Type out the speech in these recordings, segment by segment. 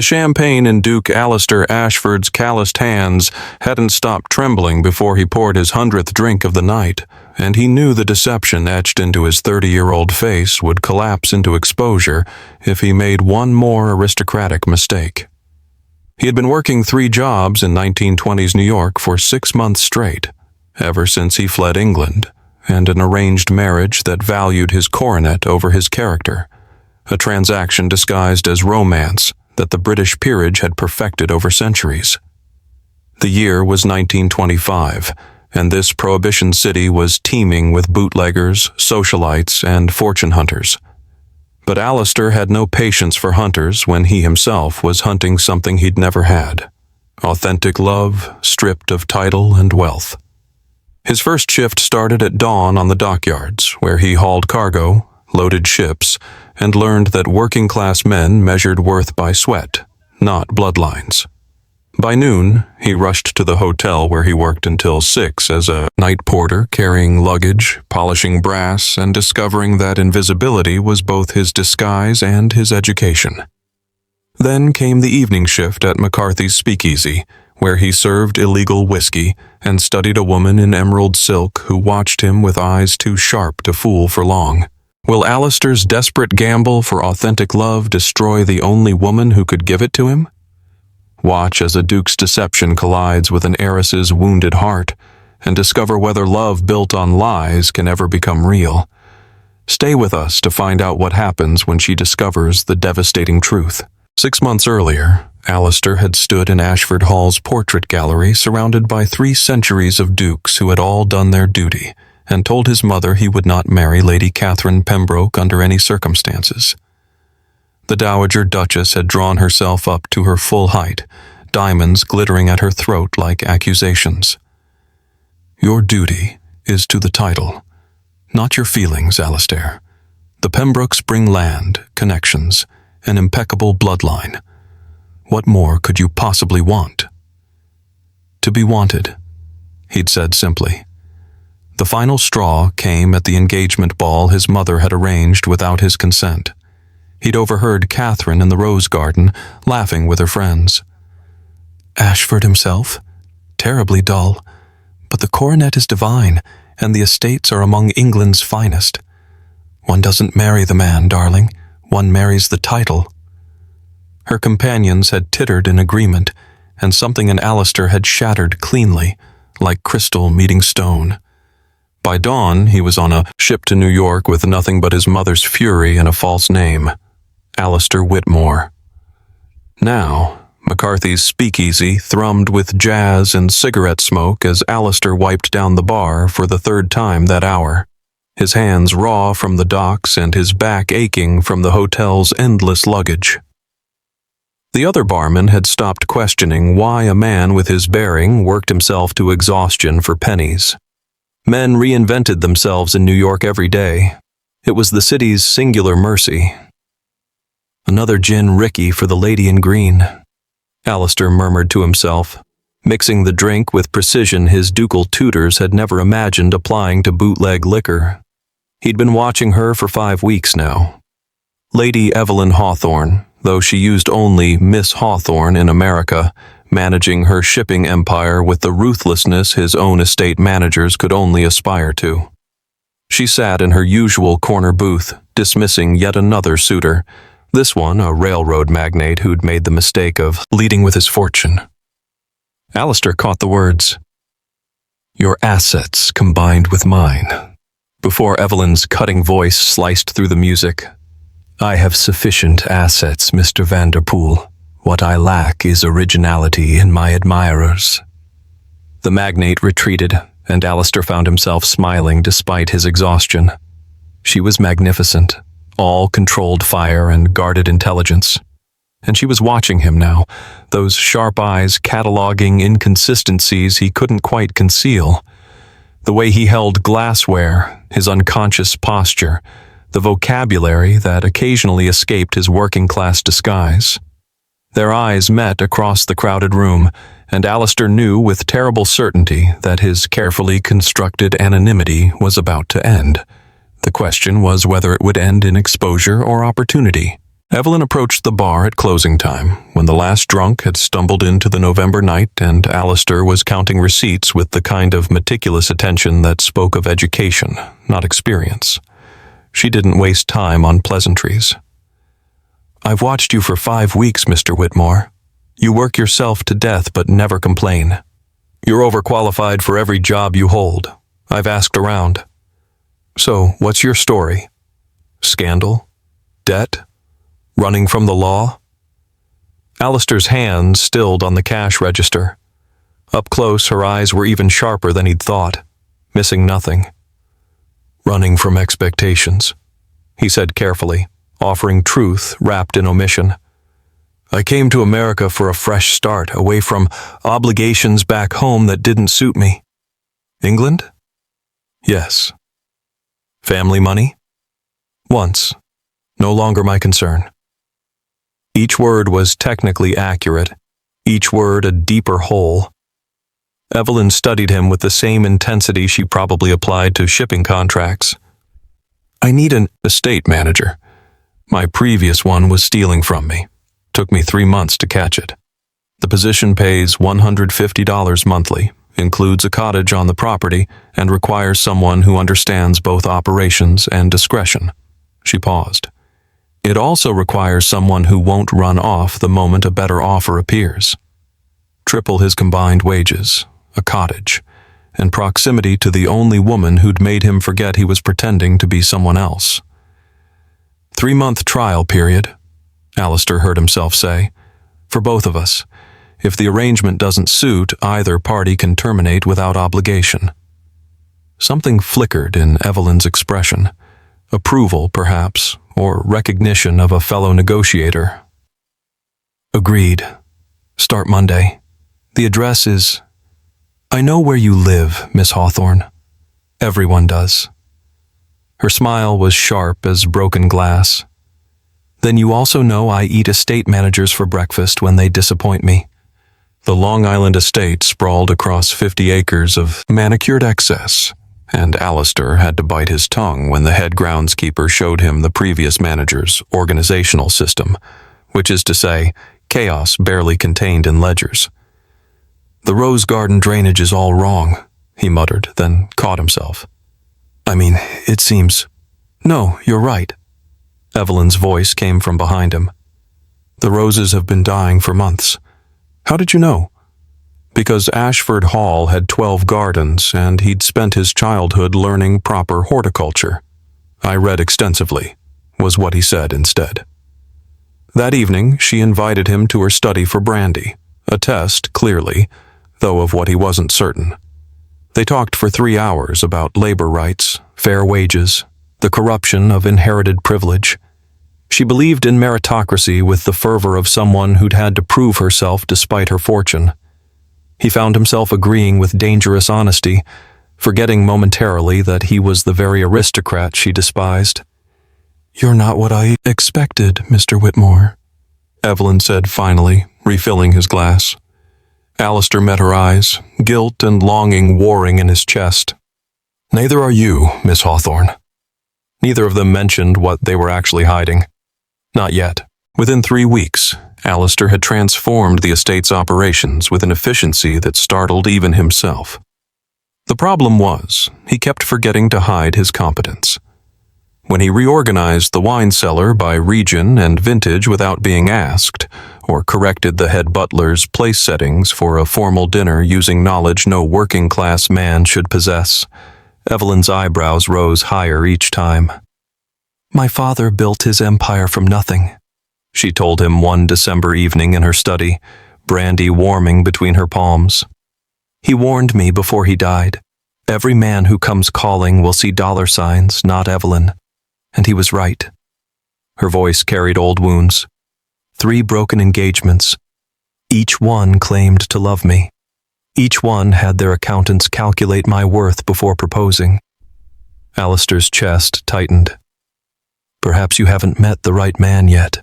The champagne in Duke Alistair Ashford's calloused hands hadn't stopped trembling before he poured his 100th drink of the night, and he knew the deception etched into his 30-year-old face would collapse into exposure if he made one more aristocratic mistake. He had been working 3 jobs in 1920s New York for 6 months straight, ever since he fled England, and an arranged marriage that valued his coronet over his character, a transaction disguised as romance that the British peerage had perfected over centuries. The year was 1925, and this prohibition city was teeming with bootleggers, socialites, and fortune hunters. But Alistair had no patience for hunters when he himself was hunting something he'd never had: authentic love, stripped of title and wealth. His first shift started at dawn on the dockyards, where he hauled cargo, loaded ships, and learned that working-class men measured worth by sweat, not bloodlines. By noon, he rushed to the hotel where he worked until 6 as a night porter, carrying luggage, polishing brass, and discovering that invisibility was both his disguise and his education. Then came the evening shift at McCarthy's Speakeasy, where he served illegal whiskey and studied a woman in emerald silk who watched him with eyes too sharp to fool for long. Will Alistair's desperate gamble for authentic love destroy the only woman who could give it to him? Watch as a duke's deception collides with an heiress's wounded heart, and discover whether love built on lies can ever become real. Stay with us to find out what happens when she discovers the devastating truth. 6 months earlier, Alistair had stood in Ashford Hall's portrait gallery surrounded by 3 centuries of dukes who had all done their duty, and told his mother he would not marry Lady Catherine Pembroke under any circumstances. The Dowager Duchess had drawn herself up to her full height, diamonds glittering at her throat like accusations. Your duty is to the title, not your feelings, Alistair. The Pembrokes bring land, connections, an impeccable bloodline. What more could you possibly want? To be wanted, he'd said simply. The final straw came at the engagement ball his mother had arranged without his consent. He'd overheard Catherine in the rose garden, laughing with her friends. Ashford himself? Terribly dull. But the coronet is divine, and the estates are among England's finest. One doesn't marry the man, darling. One marries the title. Her companions had tittered in agreement, and something in Alistair had shattered cleanly, like crystal meeting stone. By dawn, he was on a ship to New York with nothing but his mother's fury and a false name: Alistair Whitmore. Now, McCarthy's Speakeasy thrummed with jazz and cigarette smoke as Alistair wiped down the bar for the 3rd time that hour, his hands raw from the docks and his back aching from the hotel's endless luggage. The other barman had stopped questioning why a man with his bearing worked himself to exhaustion for pennies. Men reinvented themselves in New York every day. It was the city's singular mercy. Another gin Ricky for the lady in green, Alistair murmured to himself, mixing the drink with precision his ducal tutors had never imagined applying to bootleg liquor. He'd been watching her for 5 weeks now. Lady Evelyn Hawthorne, though she used only Miss Hawthorne in America, managing her shipping empire with the ruthlessness his own estate managers could only aspire to. She sat in her usual corner booth, dismissing yet another suitor, this one a railroad magnate who'd made the mistake of leading with his fortune. Alistair caught the words, "Your assets combined with mine," before Evelyn's cutting voice sliced through the music. "I have sufficient assets, Mr. Vanderpool. What I lack is originality in my admirers." The magnate retreated, and Alistair found himself smiling despite his exhaustion. She was magnificent, all controlled fire and guarded intelligence. And she was watching him now, those sharp eyes cataloging inconsistencies he couldn't quite conceal. The way he held glassware, his unconscious posture, the vocabulary that occasionally escaped his working-class disguise. Their eyes met across the crowded room, and Alistair knew with terrible certainty that his carefully constructed anonymity was about to end. The question was whether it would end in exposure or opportunity. Evelyn approached the bar at closing time, when the last drunk had stumbled into the November night and Alistair was counting receipts with the kind of meticulous attention that spoke of education, not experience. She didn't waste time on pleasantries. "I've watched you for 5 weeks, Mr. Whitmore. You work yourself to death but never complain. You're overqualified for every job you hold. I've asked around. So, what's your story? Scandal? Debt? Running from the law?" Alistair's hands stilled on the cash register. Up close, her eyes were even sharper than he'd thought, missing nothing. "Running from expectations," he said carefully, offering truth wrapped in omission. "I came to America for a fresh start, away from obligations back home that didn't suit me." "England?" "Yes." "Family money?" "Once. No longer my concern." Each word was technically accurate, each word a deeper hole. Evelyn studied him with the same intensity she probably applied to shipping contracts. "I need an estate manager. My previous one was stealing from me. Took me 3 months to catch it. The position pays $150 monthly, includes a cottage on the property, and requires someone who understands both operations and discretion." She paused. "It also requires someone who won't run off the moment a better offer appears. Triple his combined wages, a cottage, and proximity to the only woman who'd made him forget he was pretending to be someone else. 3-month trial period," Alistair heard himself say, "for both of us. If the arrangement doesn't suit, either party can terminate without obligation." Something flickered in Evelyn's expression. Approval, perhaps, or recognition of a fellow negotiator. "Agreed. Start Monday. The address is—" "I know where you live, Miss Hawthorne. Everyone does." Her smile was sharp as broken glass. "Then you also know I eat estate managers for breakfast when they disappoint me." The Long Island estate sprawled across 50 acres of manicured excess, and Alistair had to bite his tongue when the head groundskeeper showed him the previous manager's organizational system, which is to say, chaos barely contained in ledgers. "The rose garden drainage is all wrong," he muttered, then caught himself. "I mean, it seems—" "No, you're right." Evelyn's voice came from behind him. "The roses have been dying for months. How did you know?" "Because Ashford Hall had 12 gardens, and he'd spent his childhood learning proper horticulture. I read extensively," was what he said instead. That evening, she invited him to her study for brandy, a test, clearly, though of what he wasn't certain. They talked for 3 hours about labor rights, fair wages, the corruption of inherited privilege. She believed in meritocracy with the fervor of someone who'd had to prove herself despite her fortune. He found himself agreeing with dangerous honesty, forgetting momentarily that he was the very aristocrat she despised. "You're not what I expected, Mr. Whitmore," Evelyn said finally, refilling his glass. Alistair met her eyes, guilt and longing warring in his chest. "Neither are you, Miss Hawthorne." Neither of them mentioned what they were actually hiding. Not yet. Within 3 weeks, Alistair had transformed the estate's operations with an efficiency that startled even himself. The problem was, he kept forgetting to hide his competence. When he reorganized the wine cellar by region and vintage without being asked, or corrected the head butler's place settings for a formal dinner using knowledge no working-class man should possess, Evelyn's eyebrows rose higher each time. "My father built his empire from nothing," she told him one December evening in her study, brandy warming between her palms. "He warned me before he died. Every man who comes calling will see dollar signs, not Evelyn. And he was right." Her voice carried old wounds. 3 broken engagements. Each one claimed to love me. Each one had their accountants calculate my worth before proposing. Alistair's chest tightened. "Perhaps you haven't met the right man yet.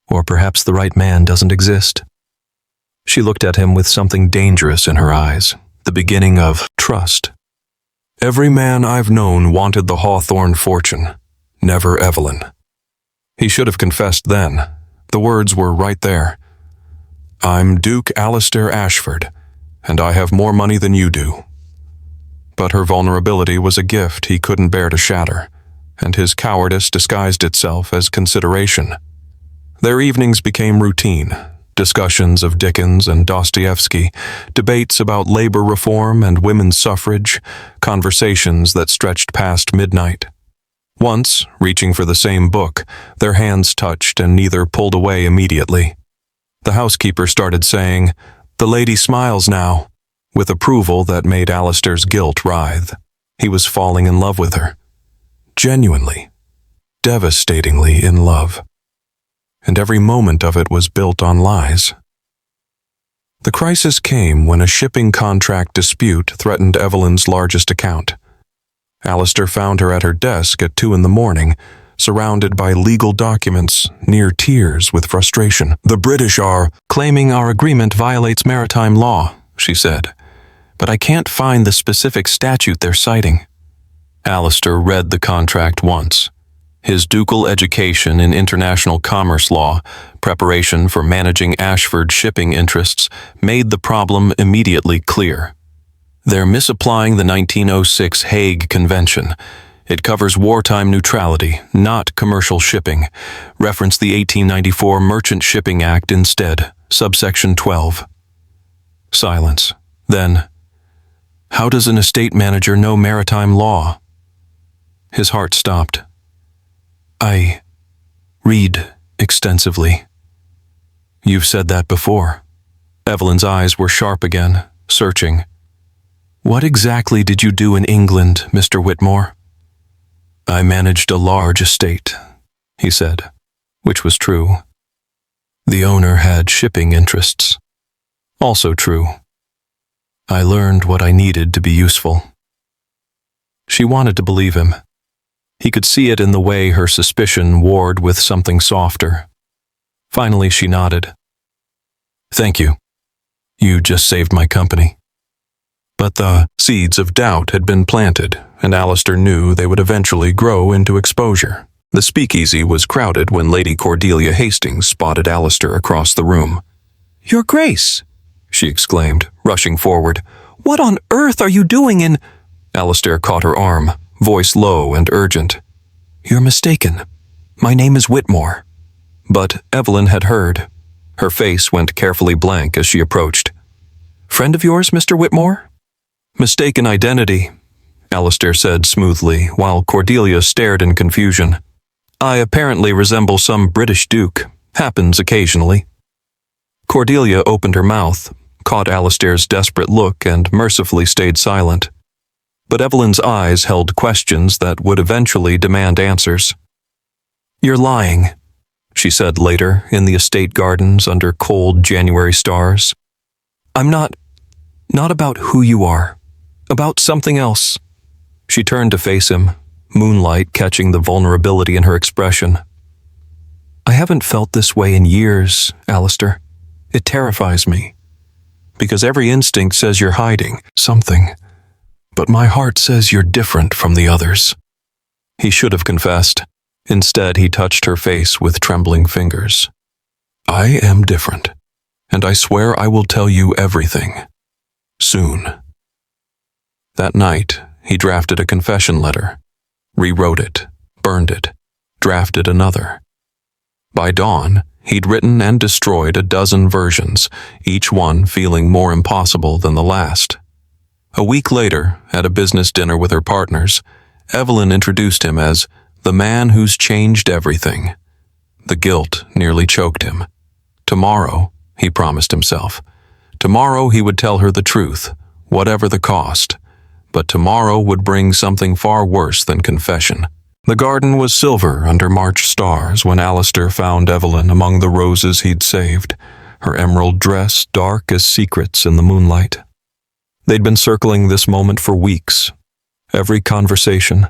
Or perhaps the right man doesn't exist." She looked at him with something dangerous in her eyes, the beginning of trust. "Every man I've known wanted the Hawthorne fortune, never Evelyn." He should have confessed then. The words were right there. "I'm Duke Alistair Ashford, and I have more money than you do." But her vulnerability was a gift he couldn't bear to shatter, and his cowardice disguised itself as consideration. Their evenings became routine, discussions of Dickens and Dostoevsky, debates about labor reform and women's suffrage, conversations that stretched past midnight. Once, reaching for the same book, their hands touched and neither pulled away immediately. The housekeeper started saying, "The lady smiles now," with approval that made Alistair's guilt writhe. He was falling in love with her. Genuinely, devastatingly in love. And every moment of it was built on lies. The crisis came when a shipping contract dispute threatened Evelyn's largest account. Alistair found her at her desk at 2 a.m, surrounded by legal documents, near tears with frustration. "The British are claiming our agreement violates maritime law," she said, "but I can't find the specific statute they're citing." Alistair read the contract once. His ducal education in international commerce law, preparation for managing Ashford shipping interests, made the problem immediately clear. They're misapplying the 1906 Hague Convention. It covers wartime neutrality, not commercial shipping. Reference the 1894 Merchant Shipping Act instead, subsection 12. Silence. Then, how does an estate manager know maritime law? His heart stopped. "I read extensively." "You've said that before." Evelyn's eyes were sharp again, searching. "What exactly did you do in England, Mr. Whitmore?" "I managed a large estate," he said, which was true. The owner had shipping interests. Also true. "I learned what I needed to be useful." She wanted to believe him. He could see it in the way her suspicion warred with something softer. Finally, she nodded. "Thank you. You just saved my company." But the seeds of doubt had been planted, and Alistair knew they would eventually grow into exposure. The speakeasy was crowded when Lady Cordelia Hastings spotted Alistair across the room. "Your Grace!" she exclaimed, rushing forward. "What on earth are you doing in—" Alistair caught her arm, voice low and urgent. "You're mistaken. My name is Whitmore." But Evelyn had heard. Her face went carefully blank as she approached. "Friend of yours, Mr. Whitmore?" "Mistaken identity," Alistair said smoothly, while Cordelia stared in confusion. "I apparently resemble some British duke. Happens occasionally." Cordelia opened her mouth, caught Alistair's desperate look, and mercifully stayed silent. But Evelyn's eyes held questions that would eventually demand answers. "You're lying," she said later, in the estate gardens under cold January stars. "I'm not about who you are. About something else." She turned to face him, moonlight catching the vulnerability in her expression. "I haven't felt this way in years, Alistair. It terrifies me. Because every instinct says you're hiding something. But my heart says you're different from the others." He should have confessed. Instead, he touched her face with trembling fingers. "I am different, and I swear I will tell you everything. Soon." That night, he drafted a confession letter, rewrote it, burned it, drafted another. By dawn, he'd written and destroyed a dozen versions, each one feeling more impossible than the last. A week later, at a business dinner with her partners, Evelyn introduced him as the man who's changed everything. The guilt nearly choked him. Tomorrow, he promised himself. Tomorrow he would tell her the truth, whatever the cost. But tomorrow would bring something far worse than confession. The garden was silver under March stars when Alistair found Evelyn among the roses he'd saved, her emerald dress dark as secrets in the moonlight. They'd been circling this moment for weeks. Every conversation,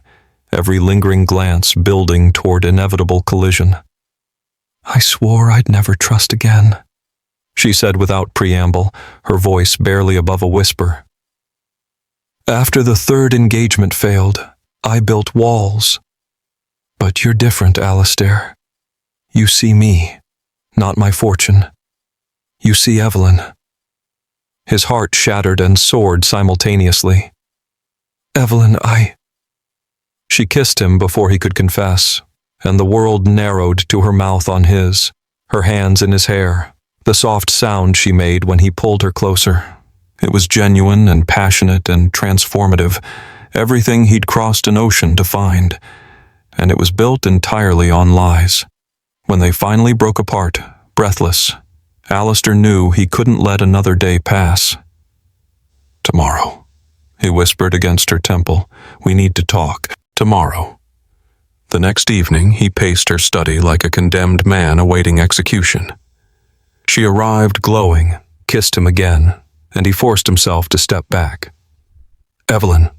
every lingering glance building toward inevitable collision. "I swore I'd never trust again," she said without preamble, her voice barely above a whisper. "After the third engagement failed, I built walls. But you're different, Alistair. You see me, not my fortune. You see Evelyn. His heart shattered and soared simultaneously. Evelyn, She kissed him before he could confess, and the world narrowed to her mouth on his, her hands in his hair, the soft sound she made when he pulled her closer. It was genuine and passionate and transformative, everything he'd crossed an ocean to find, and it was built entirely on lies. When they finally broke apart, breathless, Alistair knew he couldn't let another day pass. Tomorrow, he whispered against her temple. We need to talk. Tomorrow. The next evening, he paced her study like a condemned man awaiting execution. She arrived glowing, kissed him again, and he forced himself to step back. Evelyn,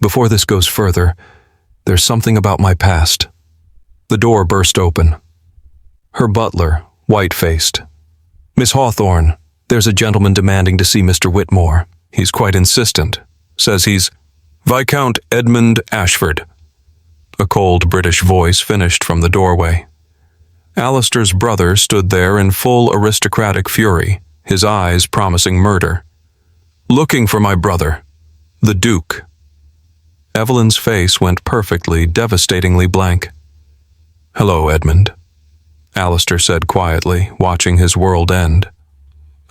before this goes further, there's something about my past. The door burst open. Her butler, white-faced. Miss Hawthorne, there's a gentleman demanding to see Mr. Whitmore. He's quite insistent. Says he's Viscount Edmund Ashford. A cold British voice finished from the doorway. Alistair's brother stood there in full aristocratic fury, his eyes promising murder. Looking for my brother, the Duke. Evelyn's face went perfectly, devastatingly blank. Hello, Edmund, Alistair said quietly, watching his world end.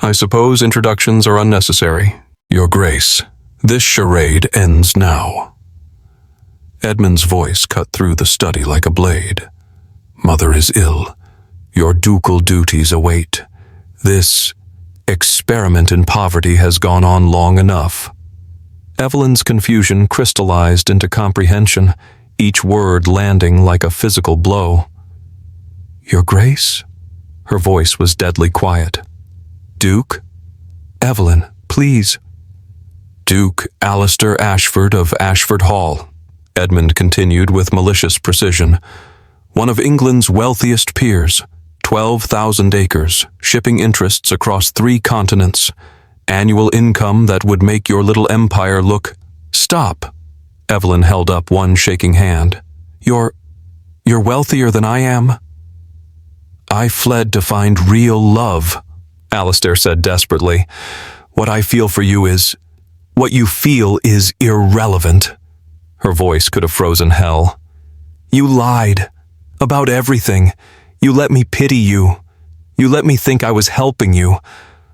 I suppose introductions are unnecessary. Your Grace, this charade ends now. Edmund's voice cut through the study like a blade. Mother is ill. Your ducal duties await. This experiment in poverty has gone on long enough. Evelyn's confusion crystallized into comprehension, each word landing like a physical blow. Your Grace? Her voice was deadly quiet. Duke? Evelyn, please. Duke Alistair Ashford of Ashford Hall, Edmund continued with malicious precision. One of England's wealthiest peers, 12,000 acres, shipping interests across 3 continents, annual income that would make your little empire look... Stop! Evelyn held up one shaking hand. You're wealthier than I am? I fled to find real love, Alistair said desperately. What I feel for you is... What you feel is irrelevant. Her voice could have frozen hell. You lied. About everything. You let me pity you. You let me think I was helping you.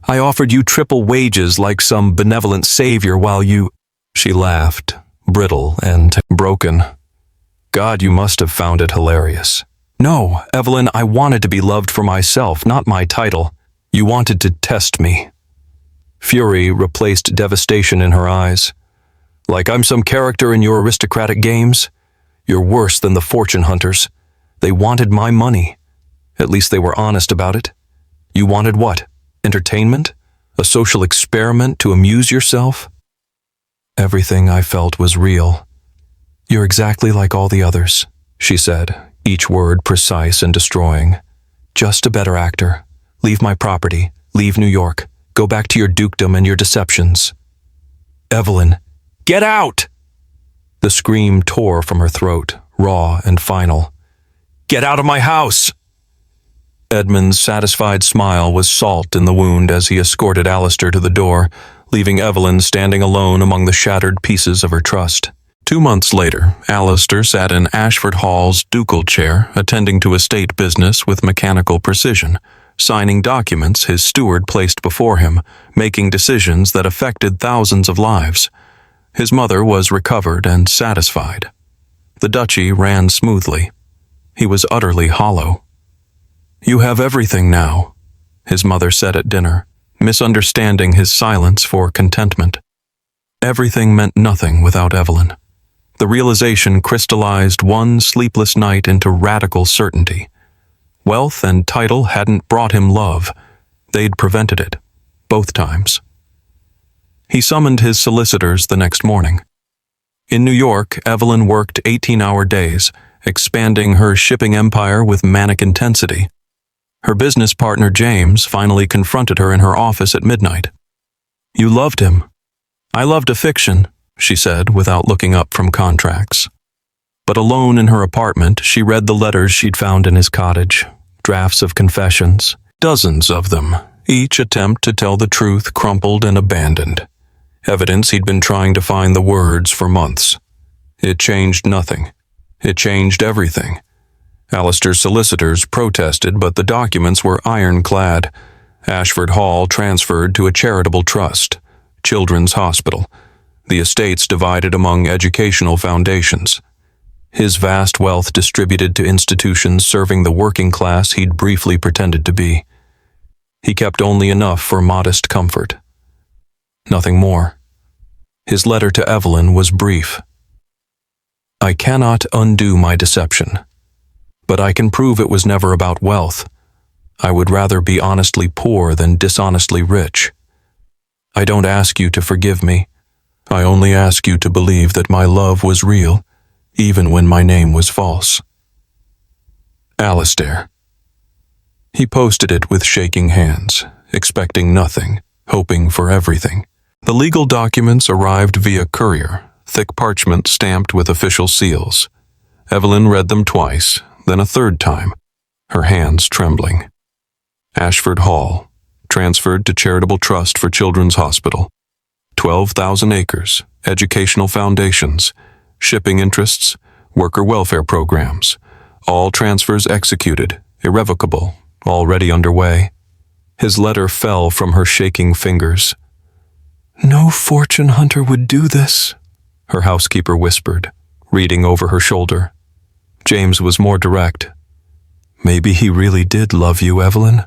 I offered you triple wages like some benevolent savior while you... She laughed, brittle and broken. God, you must have found it hilarious. No, Evelyn, I wanted to be loved for myself, not my title. You wanted to test me. Fury replaced devastation in her eyes. Like I'm some character in your aristocratic games? You're worse than the fortune hunters. They wanted my money. At least they were honest about it. You wanted what? Entertainment? A social experiment to amuse yourself? Everything I felt was real. You're exactly like all the others, she said, each word precise and destroying. Just a better actor. Leave my property. Leave New York. Go back to your dukedom and your deceptions. Evelyn, get out! The scream tore from her throat, raw and final. Get out of my house! Edmund's satisfied smile was salt in the wound as he escorted Alistair to the door, leaving Evelyn standing alone among the shattered pieces of her trust. 2 months later, Alistair sat in Ashford Hall's ducal chair, attending to estate business with mechanical precision, signing documents his steward placed before him, making decisions that affected thousands of lives. His mother was recovered and satisfied. The duchy ran smoothly. He was utterly hollow. You have everything now, his mother said at dinner, misunderstanding his silence for contentment. Everything meant nothing without Evelyn. The realization crystallized one sleepless night into radical certainty. Wealth and title hadn't brought him love. They'd prevented it, both times. He summoned his solicitors the next morning. In New York, Evelyn worked 18-hour days, expanding her shipping empire with manic intensity. Her business partner James finally confronted her in her office at midnight. You loved him. I loved a fiction, she said without looking up from contracts. But alone in her apartment, she read the letters she'd found in his cottage, drafts of confessions, dozens of them, each attempt to tell the truth crumpled and abandoned. Evidence he'd been trying to find the words for months. It changed nothing. It changed everything. Alistair's solicitors protested, but the documents were ironclad. Ashford Hall transferred to a charitable trust, Children's Hospital, the estates divided among educational foundations. His vast wealth distributed to institutions serving the working class he'd briefly pretended to be. He kept only enough for modest comfort. Nothing more. His letter to Evelyn was brief. I cannot undo my deception, but I can prove it was never about wealth. I would rather be honestly poor than dishonestly rich. I don't ask you to forgive me. I only ask you to believe that my love was real, even when my name was false. Alistair. He posted it with shaking hands, expecting nothing, hoping for everything. The legal documents arrived via courier, thick parchment stamped with official seals. Evelyn read them twice, then a third time, her hands trembling. Ashford Hall, transferred to Charitable Trust for Children's Hospital. 12,000 acres, educational foundations, shipping interests, worker welfare programs. All transfers executed, irrevocable, already underway. His letter fell from her shaking fingers. No fortune hunter would do this, her housekeeper whispered, reading over her shoulder. James was more direct. Maybe he really did love you, Evelyn.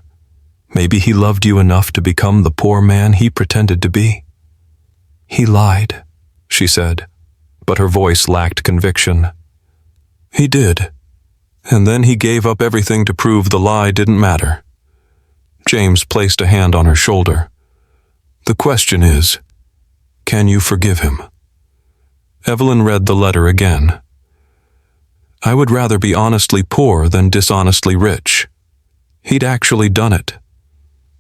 Maybe he loved you enough to become the poor man he pretended to be. He lied, she said, but her voice lacked conviction. He did, and then he gave up everything to prove the lie didn't matter. James placed a hand on her shoulder. The question is, can you forgive him? Evelyn read the letter again. I would rather be honestly poor than dishonestly rich. He'd actually done it.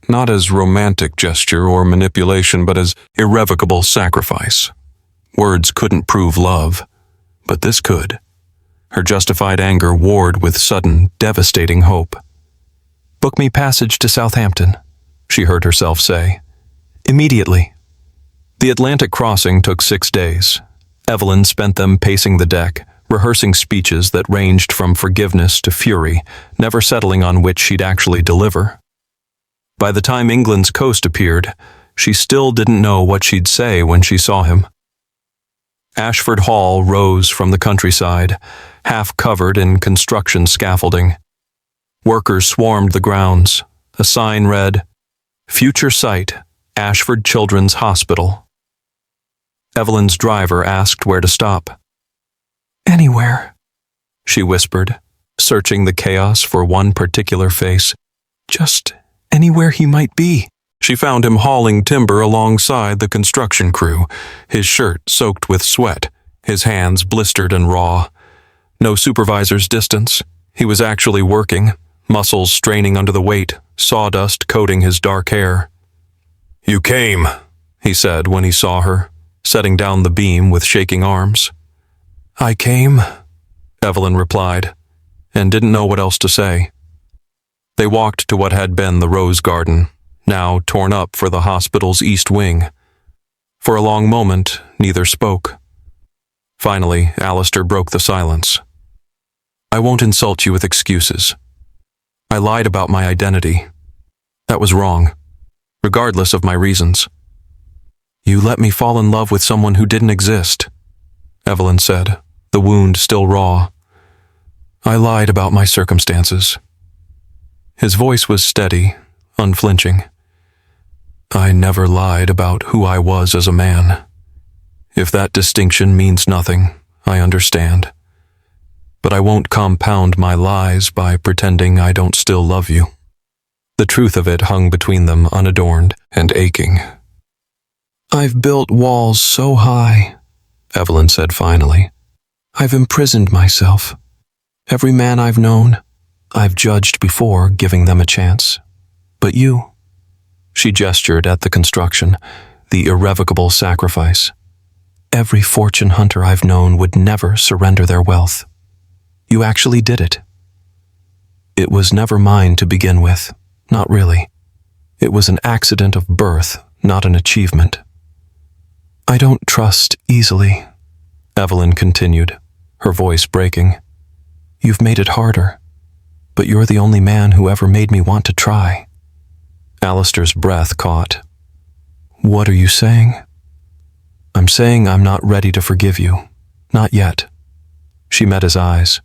Not as romantic gesture or manipulation, but as irrevocable sacrifice. Words couldn't prove love, but this could. Her justified anger warred with sudden, devastating hope. Book me passage to Southampton, she heard herself say. Immediately. The Atlantic crossing took 6 days. Evelyn spent them pacing the deck, rehearsing speeches that ranged from forgiveness to fury, never settling on which she'd actually deliver. By the time England's coast appeared, she still didn't know what she'd say when she saw him. Ashford Hall rose from the countryside, half covered in construction scaffolding. Workers swarmed the grounds. A sign read, Future Site, Ashford Children's Hospital. Evelyn's driver asked where to stop. Anywhere, she whispered, searching the chaos for one particular face. Just anywhere he might be. She found him hauling timber alongside the construction crew, his shirt soaked with sweat, his hands blistered and raw. No supervisor's distance. He was actually working, muscles straining under the weight, sawdust coating his dark hair. You came, he said when he saw her, setting down the beam with shaking arms. I came, Evelyn replied, and didn't know what else to say. They walked to what had been the rose garden, now torn up for the hospital's east wing. For a long moment, neither spoke. Finally, Alistair broke the silence. I won't insult you with excuses. I lied about my identity. That was wrong, regardless of my reasons. You let me fall in love with someone who didn't exist, Evelyn said, the wound still raw. I lied about my circumstances. His voice was steady, unflinching. I never lied about who I was as a man. If that distinction means nothing, I understand. But I won't compound my lies by pretending I don't still love you. The truth of it hung between them unadorned and aching. I've built walls so high, Evelyn said finally. I've imprisoned myself. Every man I've known, I've judged before giving them a chance. But you, she gestured at the construction, the irrevocable sacrifice. Every fortune hunter I've known would never surrender their wealth. You actually did it. It was never mine to begin with, not really. It was an accident of birth, not an achievement. I don't trust easily, Evelyn continued, her voice breaking. You've made it harder, but you're the only man who ever made me want to try. Alistair's breath caught. What are you saying? I'm saying I'm not ready to forgive you. Not yet. She met his eyes.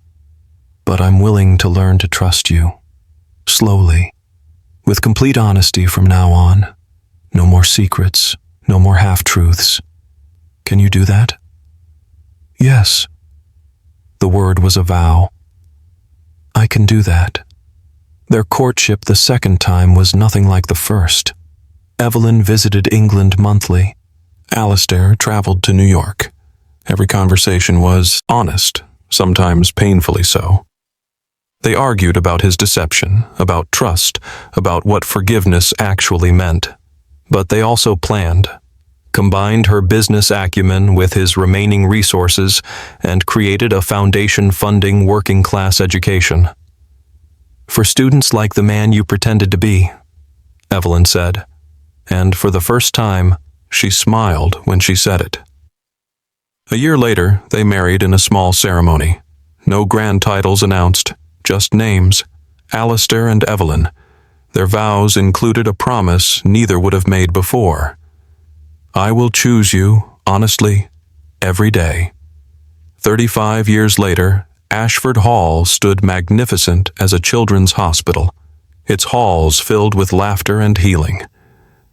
But I'm willing to learn to trust you. Slowly. With complete honesty from now on. No more secrets, no more half-truths. Can you do that? Yes. The word was a vow. I can do that. Their courtship the second time was nothing like the first. Evelyn visited England monthly. Alistair traveled to New York. Every conversation was honest, sometimes painfully so. They argued about his deception, about trust, about what forgiveness actually meant. But they also planned, combined her business acumen with his remaining resources, and created a foundation funding working-class education. For students like the man you pretended to be, Evelyn said, and for the first time, she smiled when she said it. A year later, they married in a small ceremony. No grand titles announced, just names, Alistair and Evelyn. Their vows included a promise neither would have made before. I will choose you, honestly, every day. 35 years later, Ashford Hall stood magnificent as a children's hospital, its halls filled with laughter and healing.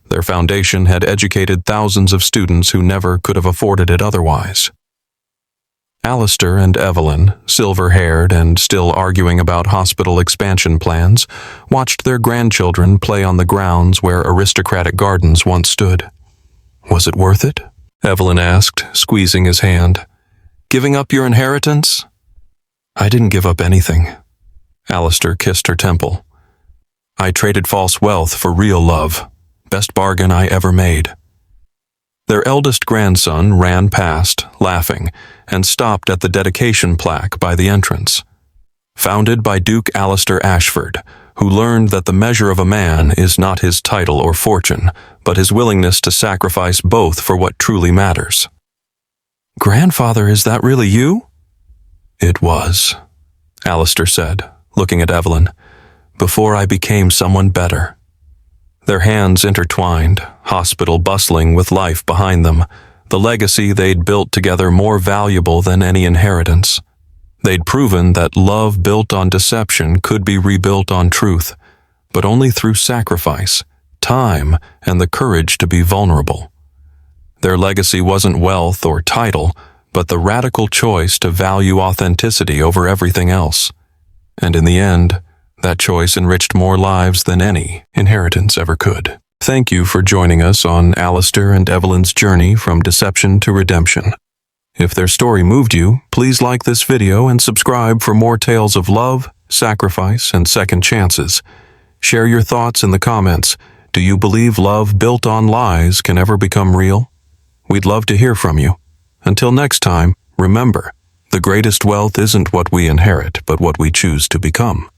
Their foundation had educated thousands of students who never could have afforded it otherwise. Alistair and Evelyn, silver-haired and still arguing about hospital expansion plans, watched their grandchildren play on the grounds where aristocratic gardens once stood. Was it worth it? Evelyn asked, squeezing his hand. Giving up your inheritance? I didn't give up anything. Alistair kissed her temple. I traded false wealth for real love. Best bargain I ever made. Their eldest grandson ran past, laughing, and stopped at the dedication plaque by the entrance. Founded by Duke Alistair Ashford, who learned that the measure of a man is not his title or fortune, but his willingness to sacrifice both for what truly matters. Grandfather, is that really you? It was, Alistair said, looking at Evelyn, before I became someone better. Their hands intertwined, hospital bustling with life behind them, the legacy they'd built together more valuable than any inheritance. They'd proven that love built on deception could be rebuilt on truth, but only through sacrifice, time, and the courage to be vulnerable. Their legacy wasn't wealth or title, but the radical choice to value authenticity over everything else. And in the end, that choice enriched more lives than any inheritance ever could. Thank you for joining us on Alistair and Evelyn's journey from deception to redemption. If their story moved you, please like this video and subscribe for more tales of love, sacrifice, and second chances. Share your thoughts in the comments. Do you believe love built on lies can ever become real? We'd love to hear from you. Until next time, remember, the greatest wealth isn't what we inherit, but what we choose to become.